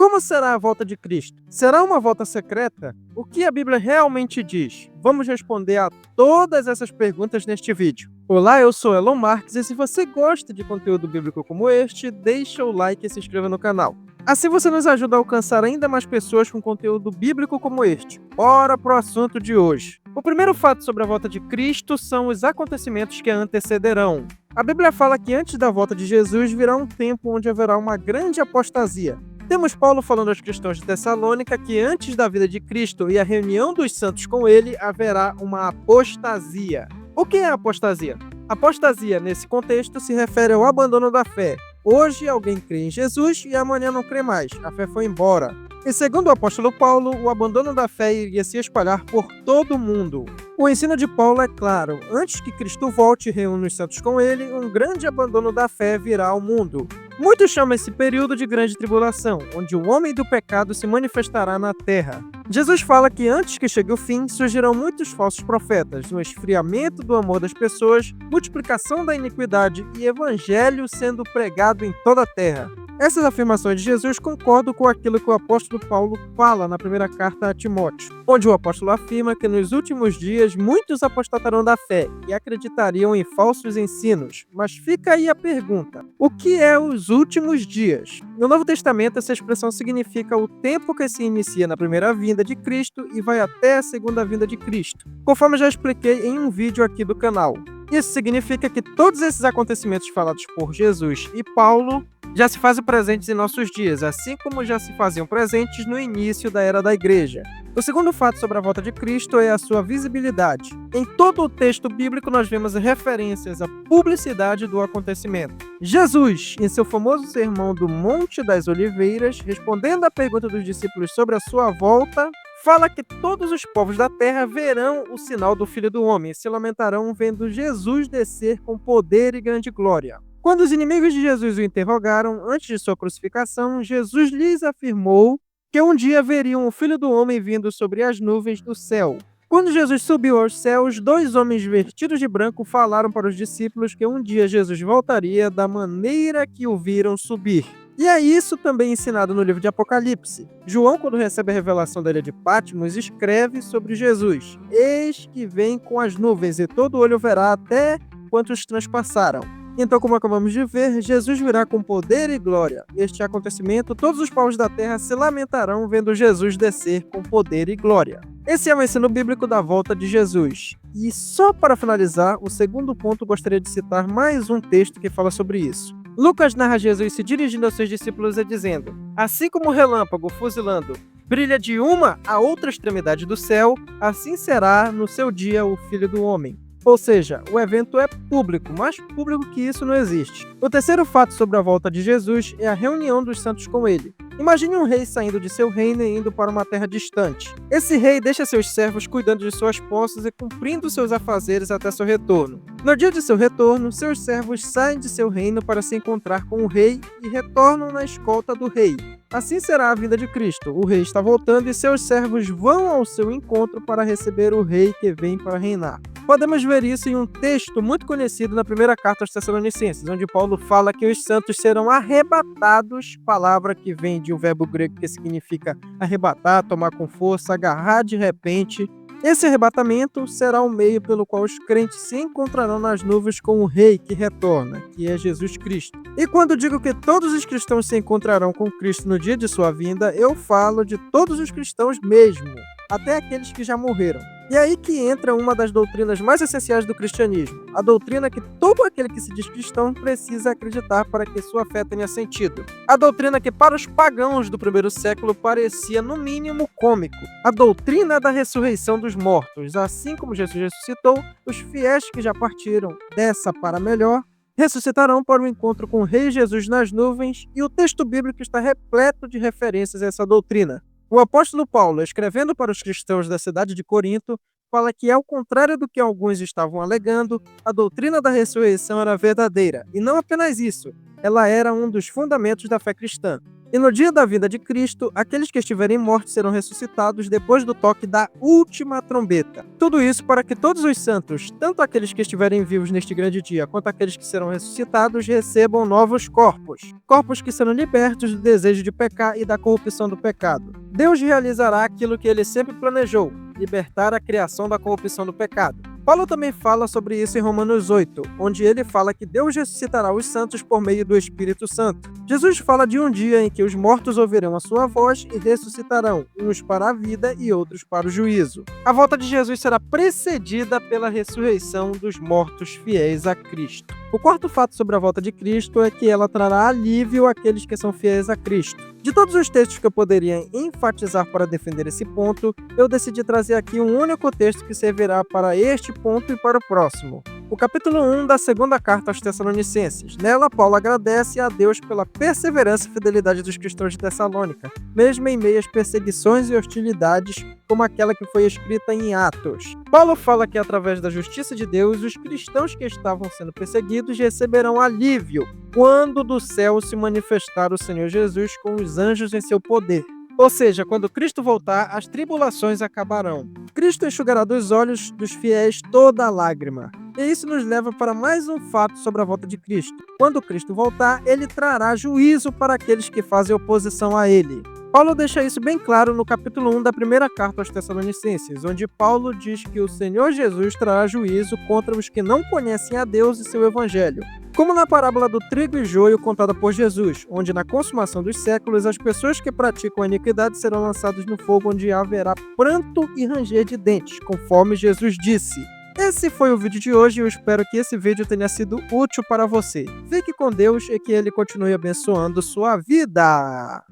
Como será a volta de Cristo? Será uma volta secreta? O que a Bíblia realmente diz? Vamos responder a todas essas perguntas neste vídeo. Olá, eu sou Elon Marques e se você gosta de conteúdo bíblico como este, deixa o like e se inscreva no canal. Assim você nos ajuda a alcançar ainda mais pessoas com conteúdo bíblico como este. Bora pro assunto de hoje. O primeiro fato sobre a volta de Cristo são os acontecimentos que a antecederão. A Bíblia fala que antes da volta de Jesus virá um tempo onde haverá uma grande apostasia. Temos Paulo falando aos cristãos de Tessalônica que antes da vida de Cristo e a reunião dos santos com ele, haverá uma apostasia. O que é apostasia? Apostasia, nesse contexto, se refere ao abandono da fé. Hoje alguém crê em Jesus e amanhã não crê mais. A fé foi embora. E segundo o apóstolo Paulo, o abandono da fé iria se espalhar por todo o mundo. O ensino de Paulo é claro. Antes que Cristo volte e reúna os santos com ele, um grande abandono da fé virá ao mundo. Muitos chamam esse período de grande tribulação, onde o homem do pecado se manifestará na terra. Jesus fala que antes que chegue o fim, surgirão muitos falsos profetas, no esfriamento do amor das pessoas, multiplicação da iniquidade e evangelho sendo pregado em toda a terra. Essas afirmações de Jesus concordam com aquilo que o apóstolo Paulo fala na primeira carta a Timóteo, onde o apóstolo afirma que nos últimos dias muitos apostatarão da fé e acreditariam em falsos ensinos. Mas fica aí a pergunta: o que é os últimos dias? No Novo Testamento, essa expressão significa o tempo que se inicia na primeira vinda de Cristo e vai até a segunda vinda de Cristo, conforme já expliquei em um vídeo aqui do canal. Isso significa que todos esses acontecimentos falados por Jesus e Paulo já se fazem presentes em nossos dias, assim como já se faziam presentes no início da era da igreja. O segundo fato sobre a volta de Cristo é a sua visibilidade. Em todo o texto bíblico nós vemos referências à publicidade do acontecimento. Jesus, em seu famoso sermão do Monte das Oliveiras, respondendo à pergunta dos discípulos sobre a sua volta, fala que todos os povos da terra verão o sinal do Filho do Homem e se lamentarão vendo Jesus descer com poder e grande glória. Quando os inimigos de Jesus o interrogaram antes de sua crucificação, Jesus lhes afirmou que um dia veriam o Filho do Homem vindo sobre as nuvens do céu. Quando Jesus subiu aos céus, dois homens vestidos de branco falaram para os discípulos que um dia Jesus voltaria da maneira que o viram subir. E é isso também ensinado no livro de Apocalipse. João, quando recebe a revelação da ilha de Patmos, escreve sobre Jesus: Eis que vem com as nuvens, e todo olho verá até quantos transpassaram. Então, como acabamos de ver, Jesus virá com poder e glória. Neste acontecimento, todos os povos da terra se lamentarão vendo Jesus descer com poder e glória. Esse é o ensino bíblico da volta de Jesus. E só para finalizar, o segundo ponto, gostaria de citar mais um texto que fala sobre isso. Lucas narra Jesus se dirigindo aos seus discípulos e dizendo: Assim como o relâmpago fuzilando brilha de uma a outra extremidade do céu, assim será no seu dia o Filho do Homem. Ou seja, o evento é público, mais público que isso não existe. O terceiro fato sobre a volta de Jesus é a reunião dos santos com ele. Imagine um rei saindo de seu reino e indo para uma terra distante. Esse rei deixa seus servos cuidando de suas posses e cumprindo seus afazeres até seu retorno. No dia de seu retorno, seus servos saem de seu reino para se encontrar com o rei e retornam na escolta do rei. Assim será a vinda de Cristo. O rei está voltando e seus servos vão ao seu encontro para receber o rei que vem para reinar. Podemos ver isso em um texto muito conhecido na primeira carta aos Tessalonicenses, onde Paulo fala que os santos serão arrebatados, palavra que vem de um verbo grego que significa arrebatar, tomar com força, agarrar de repente. Esse arrebatamento será o meio pelo qual os crentes se encontrarão nas nuvens com o Rei que retorna, que é Jesus Cristo. E quando digo que todos os cristãos se encontrarão com Cristo no dia de sua vinda, eu falo de todos os cristãos mesmo, até aqueles que já morreram. E aí que entra uma das doutrinas mais essenciais do cristianismo, a doutrina que todo aquele que se diz cristão precisa acreditar para que sua fé tenha sentido. A doutrina que para os pagãos do primeiro século parecia no mínimo cômico. A doutrina da ressurreição dos mortos. Assim como Jesus ressuscitou, os fiéis que já partiram dessa para melhor ressuscitarão para o encontro com o Rei Jesus nas nuvens, e o texto bíblico está repleto de referências a essa doutrina. O apóstolo Paulo, escrevendo para os cristãos da cidade de Corinto, fala que, ao contrário do que alguns estavam alegando, a doutrina da ressurreição era verdadeira. E não apenas isso, ela era um dos fundamentos da fé cristã. E no dia da vinda de Cristo, aqueles que estiverem mortos serão ressuscitados depois do toque da última trombeta. Tudo isso para que todos os santos, tanto aqueles que estiverem vivos neste grande dia, quanto aqueles que serão ressuscitados, recebam novos corpos. Corpos que serão libertos do desejo de pecar e da corrupção do pecado. Deus realizará aquilo que ele sempre planejou, libertar a criação da corrupção do pecado. Paulo também fala sobre isso em Romanos 8, onde ele fala que Deus ressuscitará os santos por meio do Espírito Santo. Jesus fala de um dia em que os mortos ouvirão a sua voz e ressuscitarão, uns para a vida e outros para o juízo. A volta de Jesus será precedida pela ressurreição dos mortos fiéis a Cristo. O quarto fato sobre a volta de Cristo é que ela trará alívio àqueles que são fiéis a Cristo. De todos os textos que eu poderia enfatizar para defender esse ponto, eu decidi trazer aqui um único texto que servirá para este ponto e para o próximo. O capítulo 1 da segunda carta aos Tessalonicenses. Nela, Paulo agradece a Deus pela perseverança e fidelidade dos cristãos de Tessalônica, mesmo em meio às perseguições e hostilidades, como aquela que foi escrita em Atos. Paulo fala que, através da justiça de Deus, os cristãos que estavam sendo perseguidos receberão alívio quando do céu se manifestar o Senhor Jesus com os anjos em seu poder. Ou seja, quando Cristo voltar, as tribulações acabarão. Cristo enxugará dos olhos dos fiéis toda a lágrima. E isso nos leva para mais um fato sobre a volta de Cristo. Quando Cristo voltar, ele trará juízo para aqueles que fazem oposição a ele. Paulo deixa isso bem claro no capítulo 1 da primeira carta aos Tessalonicenses, onde Paulo diz que o Senhor Jesus trará juízo contra os que não conhecem a Deus e seu evangelho. Como na parábola do trigo e joio contada por Jesus, onde na consumação dos séculos as pessoas que praticam a iniquidade serão lançadas no fogo onde haverá pranto e ranger de dentes, conforme Jesus disse. Esse foi o vídeo de hoje e eu espero que esse vídeo tenha sido útil para você. Fique com Deus e que Ele continue abençoando sua vida!